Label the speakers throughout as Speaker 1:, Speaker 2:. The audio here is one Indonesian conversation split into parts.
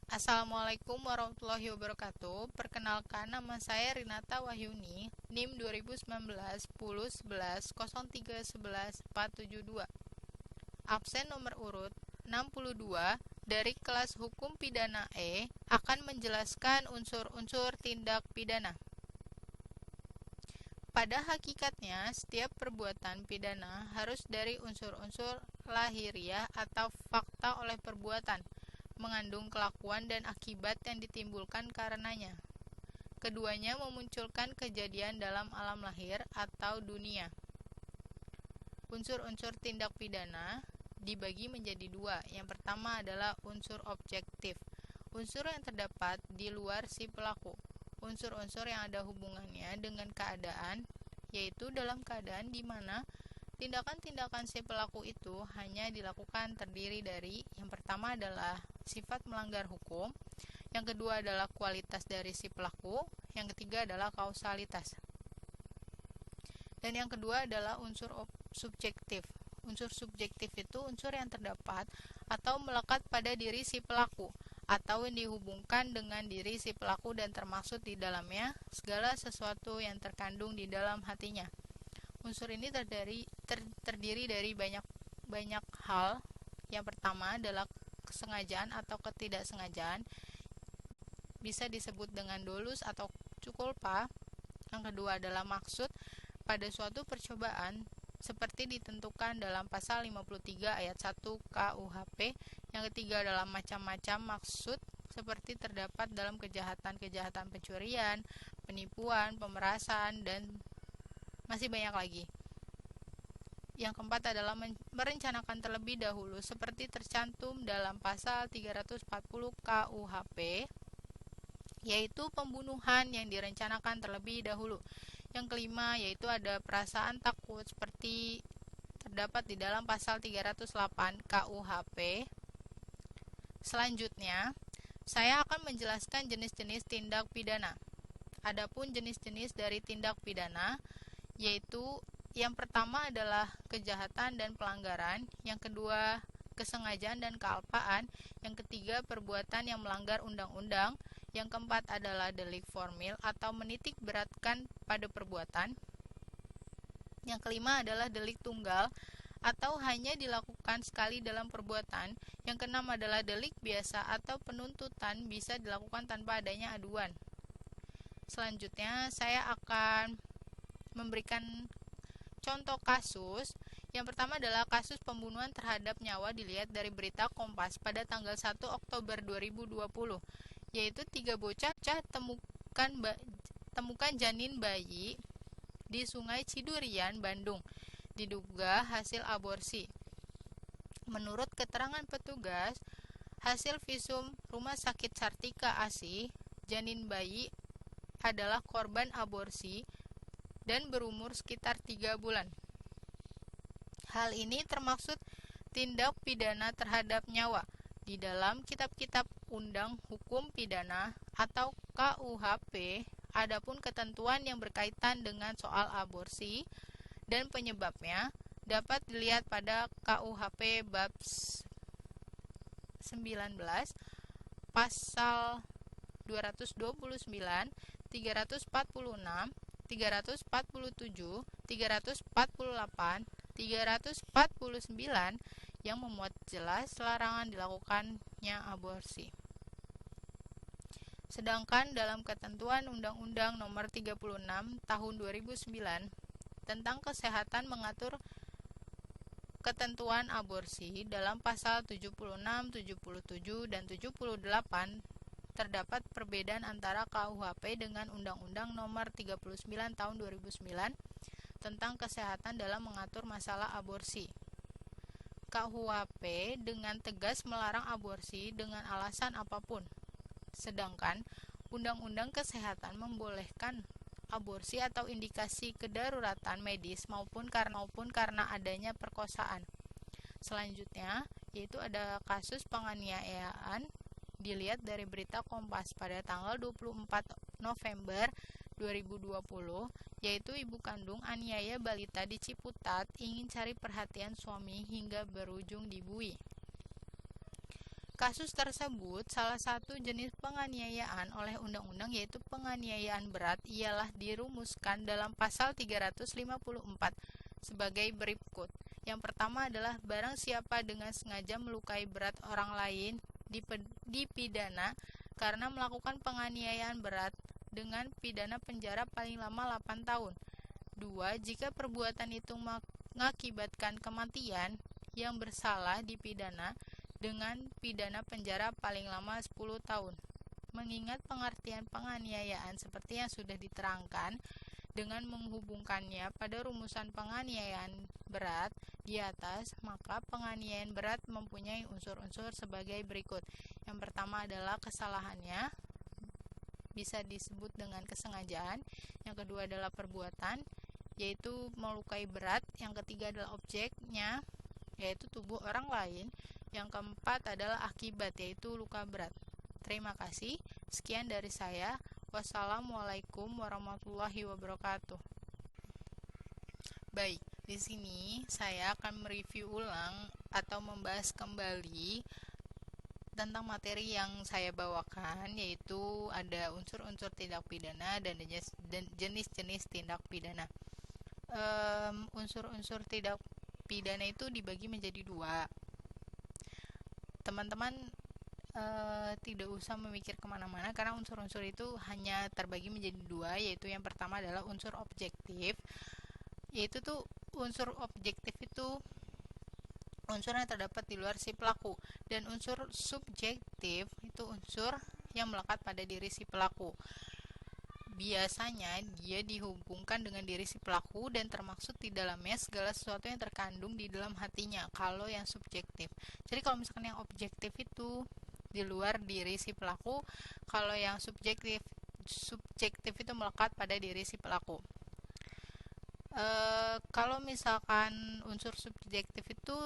Speaker 1: Assalamualaikum warahmatullahi wabarakatuh. Perkenalkan, nama saya Rinata Wahyuni, NIM 2019 10 11 03 11 472. Absen nomor urut 62 dari kelas Hukum Pidana E akan menjelaskan unsur-unsur tindak pidana. Pada hakikatnya, setiap perbuatan pidana harus dari unsur-unsur lahiriah atau fakta oleh perbuatan, mengandung kelakuan dan akibat yang ditimbulkan karenanya. Keduanya memunculkan kejadian dalam alam lahir atau dunia. Unsur-unsur tindak pidana dibagi menjadi dua. Yang pertama adalah unsur objektif, unsur yang terdapat di luar si pelaku. Unsur-unsur yang ada hubungannya dengan keadaan, yaitu dalam keadaan di mana tindakan-tindakan si pelaku itu hanya dilakukan terdiri dari, yang pertama adalah sifat melanggar hukum, yang kedua adalah kualitas dari si pelaku, yang ketiga adalah kausalitas. Dan yang kedua adalah unsur subjektif. Unsur subjektif itu unsur yang terdapat atau melekat pada diri si pelaku atau yang dihubungkan dengan diri si pelaku dan termaksud di dalamnya segala sesuatu yang terkandung di dalam hatinya. Unsur ini terdiri dari banyak hal. Yang pertama adalah kesengajaan atau ketidaksengajaan, bisa disebut dengan dolus atau cukulpa. Yang kedua adalah maksud pada suatu percobaan seperti ditentukan dalam pasal 53 ayat 1 KUHP. Yang ketiga adalah macam-macam maksud seperti terdapat dalam kejahatan-kejahatan pencurian, penipuan, pemerasan, dan masih banyak lagi. Yang keempat adalah merencanakan terlebih dahulu seperti tercantum dalam pasal 340 KUHP, yaitu pembunuhan yang direncanakan terlebih dahulu. Yang kelima yaitu ada perasaan takut seperti terdapat di dalam pasal 308 KUHP. Selanjutnya, saya akan menjelaskan jenis-jenis tindak pidana. Adapun jenis-jenis dari tindak pidana yaitu yang pertama adalah kejahatan dan pelanggaran, yang kedua kesengajaan dan kealpaan, yang ketiga perbuatan yang melanggar undang-undang, yang keempat adalah delik formil atau menitik beratkan pada perbuatan, yang kelima adalah delik tunggal atau hanya dilakukan sekali dalam perbuatan, yang keenam adalah delik biasa atau penuntutan bisa dilakukan tanpa adanya aduan. Selanjutnya saya akan memberikan contoh kasus. Yang pertama adalah kasus pembunuhan terhadap nyawa dilihat dari berita Kompas pada tanggal 1 Oktober 2020, yaitu 3 bocah temukan janin bayi di Sungai Cidurian, Bandung, diduga hasil aborsi. Menurut keterangan petugas, hasil visum Rumah Sakit Sartika ASI, janin bayi adalah korban aborsi dan berumur sekitar 3 bulan. Hal ini termaksud tindak pidana terhadap nyawa di dalam kitab-kitab Undang Hukum Pidana atau KUHP. Adapun ketentuan yang berkaitan dengan soal aborsi dan penyebabnya dapat dilihat pada KUHP bab 19 pasal 229, 346, 347, 348, 349 yang memuat jelas larangan dilakukannya aborsi. Sedangkan dalam ketentuan Undang-Undang Nomor 36 Tahun 2009 tentang kesehatan mengatur ketentuan aborsi dalam pasal 76, 77, dan 78 terdapat perbedaan antara KUHP dengan Undang-Undang Nomor 39 Tahun 2009 tentang kesehatan dalam mengatur masalah aborsi. KUHP dengan tegas melarang aborsi dengan alasan apapun. Sedangkan Undang-Undang Kesehatan membolehkan aborsi atau indikasi kedaruratan medis maupun karena adanya perkosaan. Selanjutnya, yaitu ada kasus penganiayaan dilihat dari berita Kompas pada tanggal 24 November 2020, yaitu ibu kandung aniaya balita di Ciputat ingin cari perhatian suami hingga berujung dibui. Kasus tersebut salah satu jenis penganiayaan oleh undang-undang yaitu penganiayaan berat ialah dirumuskan dalam pasal 354 sebagai berikut. Yang pertama adalah barang siapa dengan sengaja melukai berat orang lain dipidana karena melakukan penganiayaan berat dengan pidana penjara paling lama 8 tahun. 2. Jika perbuatan itu mengakibatkan kematian, yang bersalah dipidana dengan pidana penjara paling lama 10 tahun. Mengingat pengertian penganiayaan seperti yang sudah diterangkan dengan menghubungkannya pada rumusan penganiayaan berat di atas, maka penganiayaan berat mempunyai unsur-unsur sebagai berikut. Yang pertama adalah kesalahannya, bisa disebut dengan kesengajaan. Yang kedua adalah perbuatan, yaitu melukai berat. Yang ketiga adalah objeknya, yaitu tubuh orang lain. Yang keempat adalah akibat, yaitu luka berat. Terima kasih. Sekian dari saya. Wassalamualaikum warahmatullahi wabarakatuh. Baik, di sini saya akan mereview ulang atau membahas kembali tentang materi yang saya bawakan, yaitu ada unsur-unsur tindak pidana dan jenis-jenis tindak pidana. Unsur-unsur tindak pidana itu dibagi menjadi dua. Teman-teman tidak usah memikir kemana-mana karena unsur-unsur itu hanya terbagi menjadi dua, yaitu yang pertama adalah unsur objektif, yaitu tuh unsur objektif itu unsur yang terdapat di luar si pelaku, dan unsur subjektif itu unsur yang melekat pada diri si pelaku. Biasanya dia dihubungkan dengan diri si pelaku dan termaksud di dalamnya segala sesuatu yang terkandung di dalam hatinya kalau yang subjektif. Jadi kalau misalkan yang objektif itu di luar diri si pelaku, kalau yang subjektif itu melekat pada diri si pelaku. Kalau misalkan unsur subjektif itu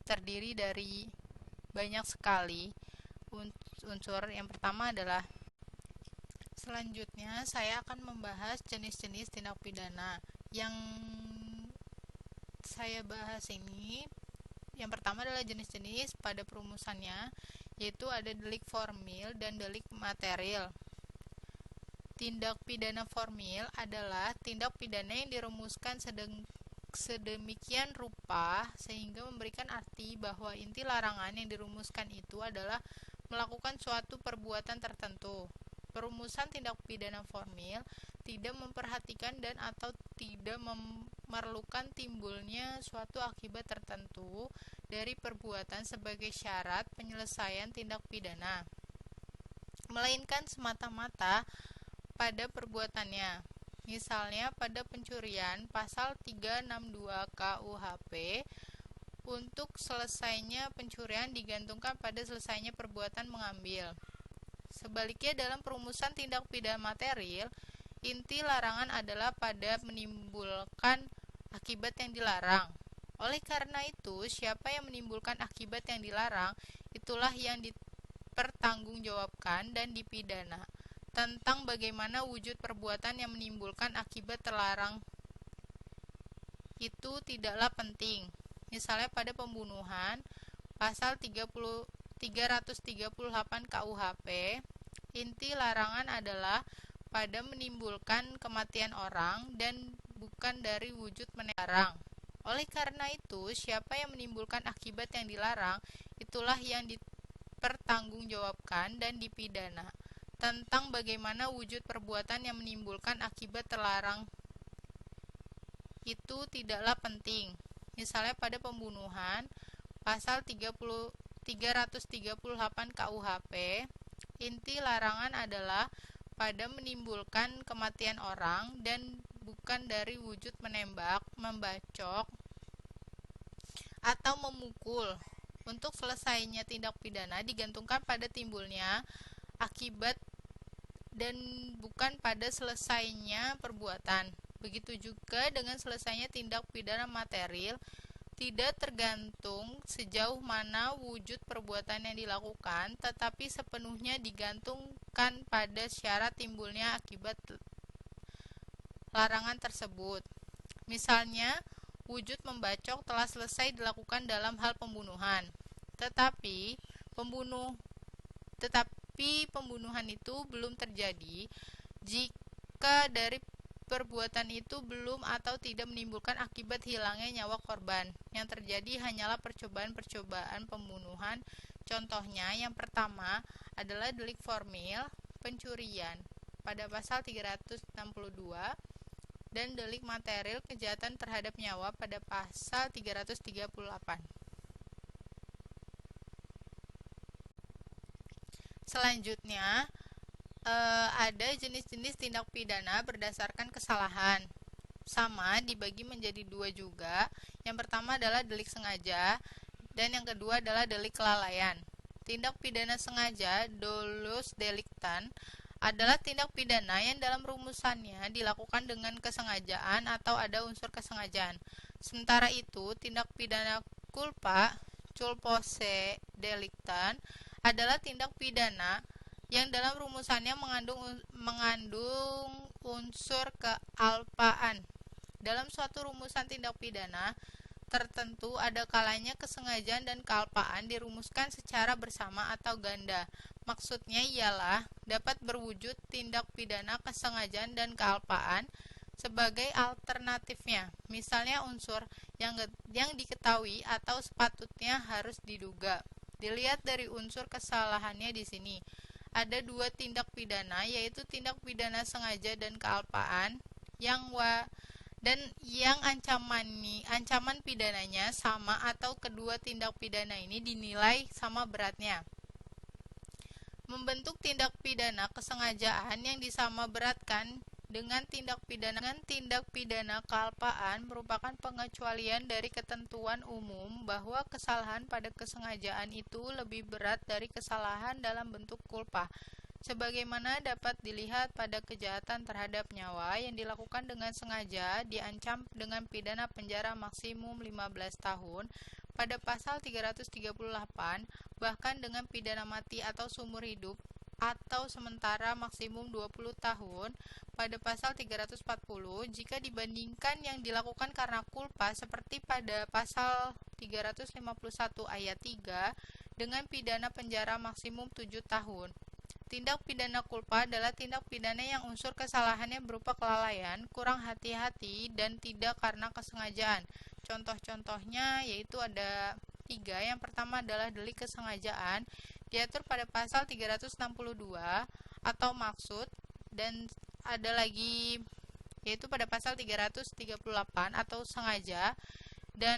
Speaker 1: terdiri dari banyak sekali unsur. Yang pertama adalah, selanjutnya saya akan membahas jenis-jenis tindak pidana. Yang saya bahas ini, yang pertama adalah jenis-jenis pada perumusannya, yaitu ada delik formil dan delik material. Tindak pidana formil adalah tindak pidana yang dirumuskan sedemikian rupa sehingga memberikan arti bahwa inti larangan yang dirumuskan itu adalah melakukan suatu perbuatan tertentu. Perumusan tindak pidana formil tidak memperhatikan dan atau tidak memerlukan timbulnya suatu akibat tertentu dari perbuatan sebagai syarat penyelesaian tindak pidana, melainkan semata-mata pada perbuatannya. Misalnya pada pencurian, pasal 362 KUHP, untuk selesainya pencurian digantungkan pada selesainya perbuatan mengambil. Sebaliknya dalam perumusan tindak pidana material, inti larangan adalah pada menimbulkan akibat yang dilarang. Oleh karena itu, siapa yang menimbulkan akibat yang dilarang, itulah yang dipertanggungjawabkan dan dipidana. Tentang bagaimana wujud perbuatan yang menimbulkan akibat terlarang itu tidaklah penting. Misalnya pada pembunuhan, pasal 338 KUHP, inti larangan adalah pada menimbulkan kematian orang dan bukan dari wujud melarang. Oleh karena itu, siapa yang menimbulkan akibat yang dilarang, itulah yang dipertanggungjawabkan dan dipidana. Tentang bagaimana wujud perbuatan yang menimbulkan akibat terlarang itu tidaklah penting. Misalnya pada pembunuhan, pasal 338 KUHP, inti larangan adalah pada menimbulkan kematian orang dan bukan dari wujud menembak, membacok, atau memukul. Untuk selesainya tindak pidana digantungkan pada timbulnya akibat dan bukan pada selesainya perbuatan. Begitu juga dengan selesainya tindak pidana material, tidak tergantung sejauh mana wujud perbuatan yang dilakukan, tetapi sepenuhnya digantungkan pada syarat timbulnya akibat larangan tersebut. Misalnya, wujud membacok telah selesai dilakukan dalam hal pembunuhan, tetapi pembunuh Tetapi pembunuhan itu belum terjadi jika dari perbuatan itu belum atau tidak menimbulkan akibat hilangnya nyawa korban. Yang terjadi hanyalah percobaan-percobaan pembunuhan. Contohnya, yang pertama adalah delik formil, pencurian pada pasal 362, dan delik material, kejahatan terhadap nyawa pada pasal 338. Selanjutnya, ada jenis-jenis tindak pidana berdasarkan kesalahan. Sama, dibagi menjadi dua juga. Yang pertama adalah delik sengaja, dan yang kedua adalah delik kelalaian. Tindak pidana sengaja, dolus delictan, adalah tindak pidana yang dalam rumusannya dilakukan dengan kesengajaan atau ada unsur kesengajaan. Sementara itu, tindak pidana culpa, culpose delictan, adalah tindak pidana yang dalam rumusannya mengandung unsur kealpaan. Dalam suatu rumusan tindak pidana tertentu ada kalanya kesengajaan dan kealpaan dirumuskan secara bersama atau ganda. Maksudnya ialah dapat berwujud tindak pidana kesengajaan dan kealpaan sebagai alternatifnya. Misalnya unsur yang diketahui atau sepatutnya harus diduga. Dilihat dari unsur kesalahannya di sini. Ada dua tindak pidana, yaitu tindak pidana sengaja dan kealpaan yang ancaman pidananya sama atau kedua tindak pidana ini dinilai sama beratnya. Membentuk tindak pidana kesengajaan yang disamaberatkan dengan tindak pidana kealpaan merupakan pengecualian dari ketentuan umum bahwa kesalahan pada kesengajaan itu lebih berat dari kesalahan dalam bentuk culpa. Sebagaimana dapat dilihat pada kejahatan terhadap nyawa yang dilakukan dengan sengaja diancam dengan pidana penjara maksimum 15 tahun pada pasal 338, bahkan dengan pidana mati atau seumur hidup atau sementara maksimum 20 tahun pada pasal 340 jika dibandingkan yang dilakukan karena culpa seperti pada pasal 351 ayat 3 dengan pidana penjara maksimum 7 tahun. Tindak pidana culpa adalah tindak pidana yang unsur kesalahannya berupa kelalaian, kurang hati-hati, dan tidak karena kesengajaan. Contoh-contohnya yaitu ada 3. Yang pertama adalah delik kesengajaan, diatur pada pasal 362 atau maksud, dan ada lagi yaitu pada pasal 338 atau sengaja, dan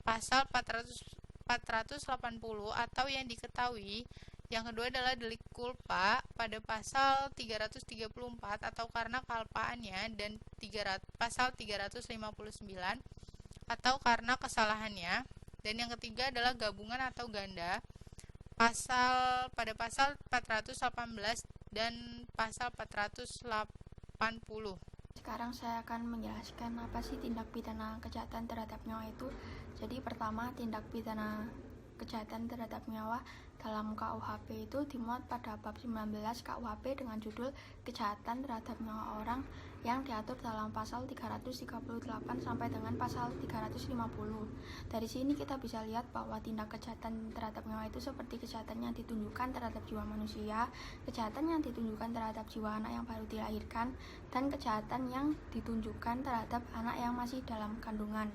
Speaker 1: pasal 480 atau yang diketahui. Yang kedua adalah delik culpa pada pasal 334 atau karena kealpaannya, dan pasal 359 atau karena kesalahannya. Dan yang ketiga adalah gabungan atau ganda pada pasal 418 dan pasal 480.
Speaker 2: Sekarang saya akan menjelaskan apa sih tindak pidana kejahatan terhadap nyawa itu. Jadi pertama, tindak pidana kejahatan terhadap nyawa dalam KUHP itu dimuat pada bab 19 KUHP dengan judul kejahatan terhadap nyawa orang yang diatur dalam pasal 338 sampai dengan pasal 350. Dari sini kita bisa lihat bahwa tindak kejahatan terhadap nyawa itu seperti kejahatan yang ditunjukkan terhadap jiwa manusia, kejahatan yang ditunjukkan terhadap jiwa anak yang baru dilahirkan, dan kejahatan yang ditunjukkan terhadap anak yang masih dalam kandungan.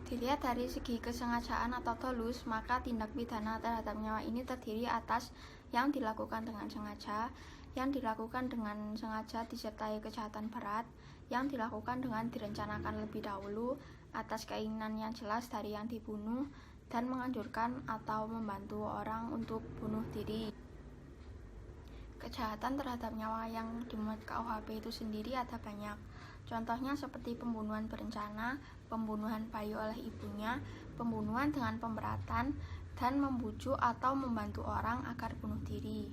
Speaker 2: Dilihat dari segi kesengajaan atau dolus, maka tindak pidana terhadap nyawa ini terdiri atas yang dilakukan dengan sengaja, yang dilakukan dengan sengaja disertai kejahatan berat, yang dilakukan dengan direncanakan lebih dahulu atas keinginan yang jelas dari yang dibunuh, dan menganjurkan atau membantu orang untuk bunuh diri. Kejahatan terhadap nyawa yang dimuat KUHP itu sendiri ada banyak. Contohnya seperti pembunuhan berencana, pembunuhan bayi oleh ibunya, pembunuhan dengan pemberatan, dan membujuk atau membantu orang agar bunuh diri.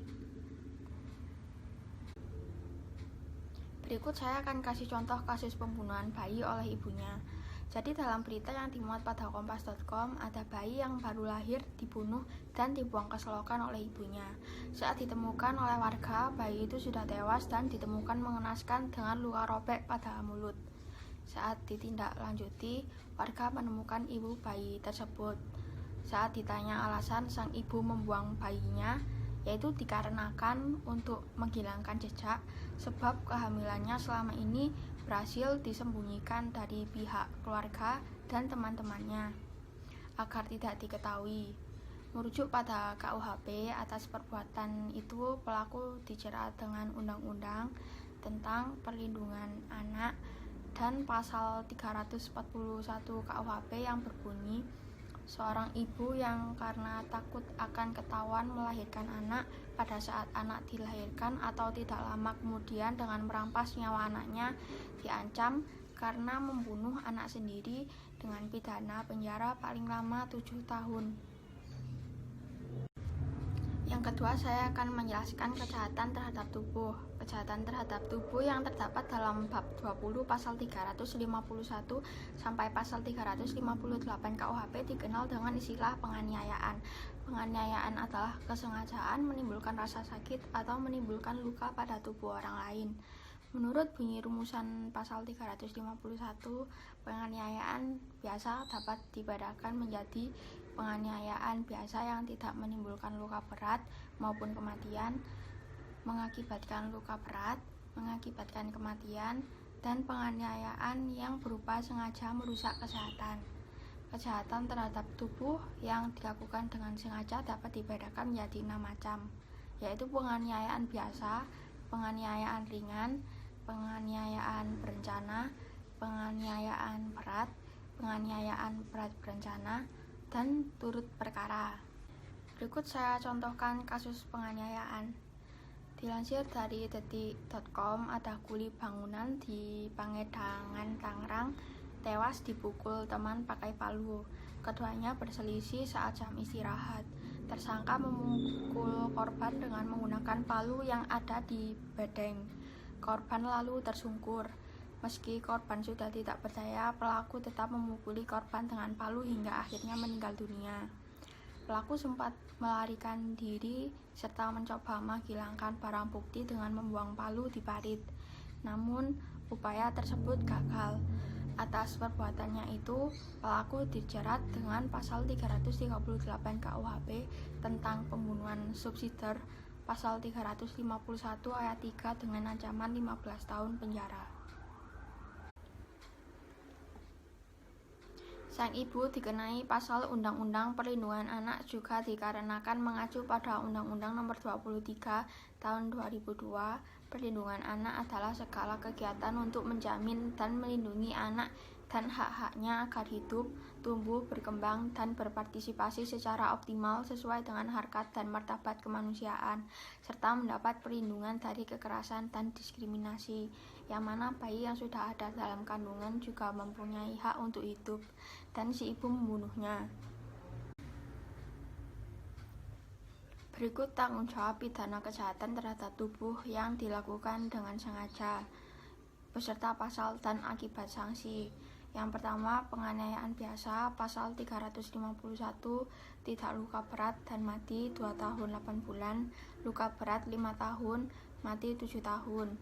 Speaker 2: Berikut saya akan kasih contoh kasus pembunuhan bayi oleh ibunya. Jadi dalam berita yang dimuat pada kompas.com, ada bayi yang baru lahir dibunuh dan dibuang ke selokan oleh ibunya. Saat ditemukan oleh warga, bayi itu sudah tewas dan ditemukan mengenaskan dengan luka robek pada mulut. Saat ditindaklanjuti, warga menemukan ibu bayi tersebut. Saat ditanya alasan sang ibu membuang bayinya, yaitu dikarenakan untuk menghilangkan jejak, sebab kehamilannya selama ini berhasil disembunyikan dari pihak keluarga dan teman-temannya agar tidak diketahui. Merujuk pada KUHP, atas perbuatan itu pelaku dijerat dengan Undang-Undang tentang Perlindungan Anak dan pasal 341 KUHP yang berbunyi, seorang ibu yang karena takut akan ketahuan melahirkan anak pada saat anak dilahirkan atau tidak lama kemudian dengan merampas nyawa anaknya diancam karena membunuh anak sendiri dengan pidana penjara paling lama 7 tahun. Yang kedua, saya akan menjelaskan kejahatan terhadap tubuh. Kejahatan terhadap tubuh yang terdapat dalam bab 20 pasal 351 sampai pasal 358 KUHP dikenal dengan istilah penganiayaan. Penganiayaan adalah kesengajaan menimbulkan rasa sakit atau menimbulkan luka pada tubuh orang lain. Menurut bunyi rumusan pasal 351, penganiayaan biasa dapat dibedakan menjadi penganiayaan biasa yang tidak menimbulkan luka berat maupun kematian, mengakibatkan luka berat, mengakibatkan kematian, dan penganiayaan yang berupa sengaja merusak kesehatan. Kejahatan terhadap tubuh yang dilakukan dengan sengaja dapat dibedakan menjadi 6 macam, yaitu penganiayaan biasa, penganiayaan ringan, penganiayaan berencana, penganiayaan berat berencana, dan turut perkara. Berikut saya contohkan kasus penganiayaan. Dilansir dari detik.com, ada kuli bangunan di Pangedangan, Tangerang, tewas dipukul teman pakai palu. Keduanya berselisih saat jam istirahat. Tersangka memukul korban dengan menggunakan palu yang ada di bedeng. Korban lalu tersungkur. Meski korban sudah tidak berdaya, pelaku tetap memukuli korban dengan palu hingga akhirnya meninggal dunia. Pelaku sempat melarikan diri serta mencoba menghilangkan barang bukti dengan membuang palu di parit. Namun, upaya tersebut gagal. Atas perbuatannya itu, pelaku dijerat dengan pasal 338 KUHP tentang pembunuhan subsidiar, pasal 351 ayat 3 dengan ancaman 15 tahun penjara. Sang ibu dikenai pasal Undang-Undang Perlindungan Anak juga dikarenakan mengacu pada Undang-Undang Nomor 23 Tahun 2002. Perlindungan anak adalah segala kegiatan untuk menjamin dan melindungi anak dan hak-haknya agar hidup, tumbuh, berkembang, dan berpartisipasi secara optimal sesuai dengan harkat dan martabat kemanusiaan, serta mendapat perlindungan dari kekerasan dan diskriminasi, yang mana bayi yang sudah ada dalam kandungan juga mempunyai hak untuk hidup, dan si ibu membunuhnya. Berikut tanggung jawab pidana kejahatan terhadap tubuh yang dilakukan dengan sengaja, beserta pasal dan akibat sanksi. Yang pertama, penganiayaan biasa, pasal 351, tidak luka berat dan mati 2 tahun 8 bulan, luka berat 5 tahun, mati 7 tahun.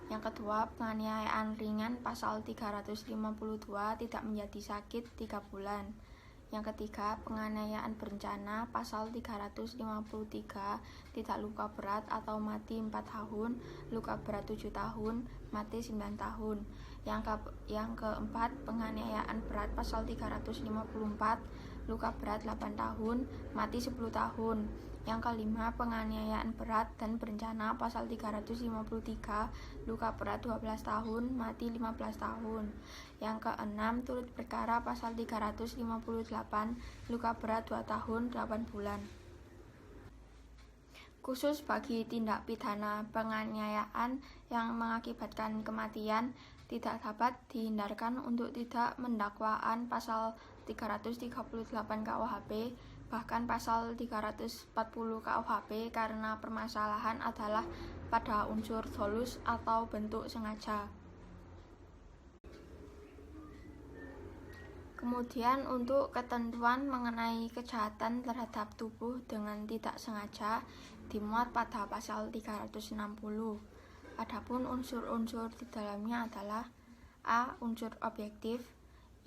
Speaker 2: Yang kedua, penganiayaan ringan, pasal 352, tidak menjadi sakit 3 bulan. Yang ketiga, penganiayaan berencana, pasal 353, tidak luka berat atau mati 4 tahun, luka berat 7 tahun, mati 9 tahun. Yang keempat, penganiayaan berat, pasal 354, luka berat 8 tahun, mati 10 tahun. Yang kelima, penganiayaan berat dan berencana, pasal 353, luka berat 12 tahun, mati 15 tahun. Yang keenam, turut perkara, pasal 358, luka berat 2 tahun 8 bulan. Khusus bagi tindak pidana penganiayaan yang mengakibatkan kematian, tidak dapat dihindarkan untuk tidak mendakwaan pasal 338 KUHP, bahkan pasal 340 KUHP, karena permasalahan adalah pada unsur dolus atau bentuk sengaja. Kemudian untuk ketentuan mengenai kejahatan terhadap tubuh dengan tidak sengaja dimuat pada pasal 360. Adapun unsur-unsur di dalamnya adalah A. Unsur objektif,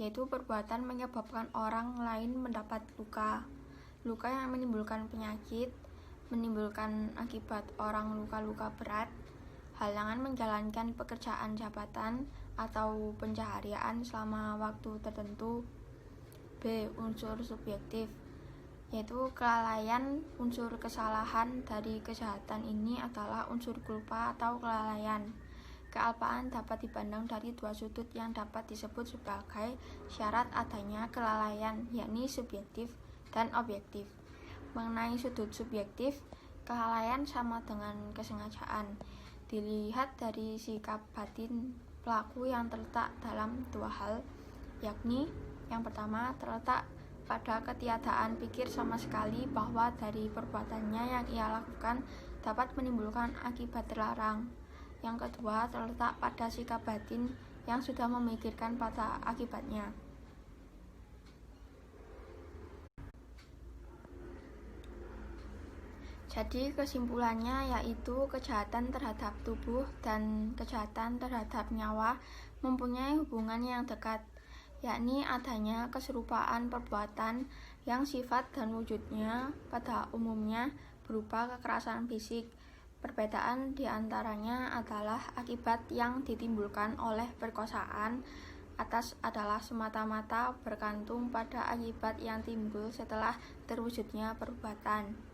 Speaker 2: yaitu perbuatan menyebabkan orang lain mendapat luka. Luka yang menimbulkan penyakit, menimbulkan akibat orang luka-luka berat, halangan menjalankan pekerjaan jabatan atau pencaharian selama waktu tertentu. B. Unsur subjektif, yaitu kelalaian. Unsur kesalahan dari kejahatan ini adalah unsur culpa atau kelalaian. Kealpaan dapat dipandang dari dua sudut yang dapat disebut sebagai syarat adanya kelalaian, yakni subjektif dan objektif. Mengenai sudut subjektif, kelalaian sama dengan kesengajaan. Dilihat dari sikap batin pelaku yang terletak dalam dua hal, yakni yang pertama terletak pada ketiadaan pikir sama sekali bahwa dari perbuatannya yang ia lakukan dapat menimbulkan akibat terlarang. Yang kedua terletak pada sikap batin yang sudah memikirkan pada akibatnya. Jadi kesimpulannya yaitu kejahatan terhadap tubuh dan kejahatan terhadap nyawa mempunyai hubungan yang dekat, yakni adanya keserupaan perbuatan yang sifat dan wujudnya pada umumnya berupa kekerasan fisik. Perbedaan diantaranya adalah akibat yang ditimbulkan oleh perkosaan atas adalah semata-mata bergantung pada akibat yang timbul setelah terwujudnya perbuatan.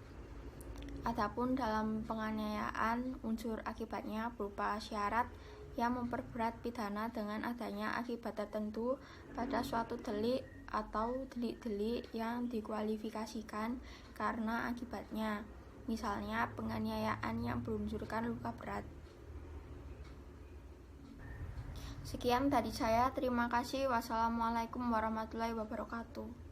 Speaker 2: Adapun dalam penganiayaan, unsur akibatnya berupa syarat yang memperberat pidana dengan adanya akibat tertentu pada suatu delik atau delik-delik yang dikualifikasikan karena akibatnya, misalnya penganiayaan yang berunsurkan luka berat. Sekian dari saya, terima kasih. Wassalamualaikum warahmatullahi wabarakatuh.